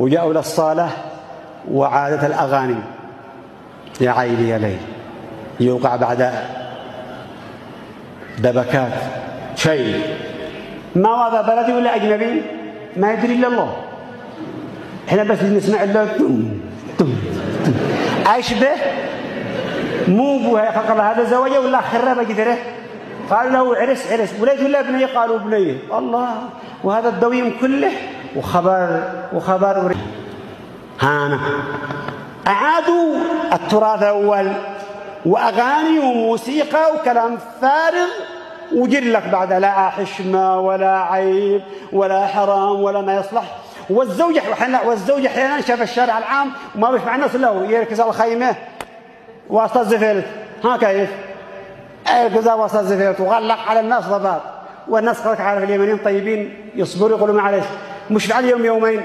وجاءوا للصالة وعادت الأغاني يا عيني يا ليل يوقع بعد دبكات شيء ما هذا بلدي ولا أجنبي ما يدري إلا الله. إحنا بس نسمع إلا عايش به مو بوها خلق الله هذا زوجه ولا خربه قدره قالوا له عرس وليد ولا بنيه قالوا بنيه الله وهذا الدويم كله وخبر هانا أعادوا التراث الأول وأغاني وموسيقى وكلام فارغ وجل لك بعد لا حشمة ولا عيب ولا حرام ولا ما يصلح. والزوج احيانا شاف الشارع العام وما بيسمع الناس له يركز على الخيمه وسط الزفيرت ها كيف يركز وسط الزفيرت وغلق على الناس ضباب والناس خلك عارف اليمنيين طيبين يصبروا يقولوا معلش مش على يوم يومين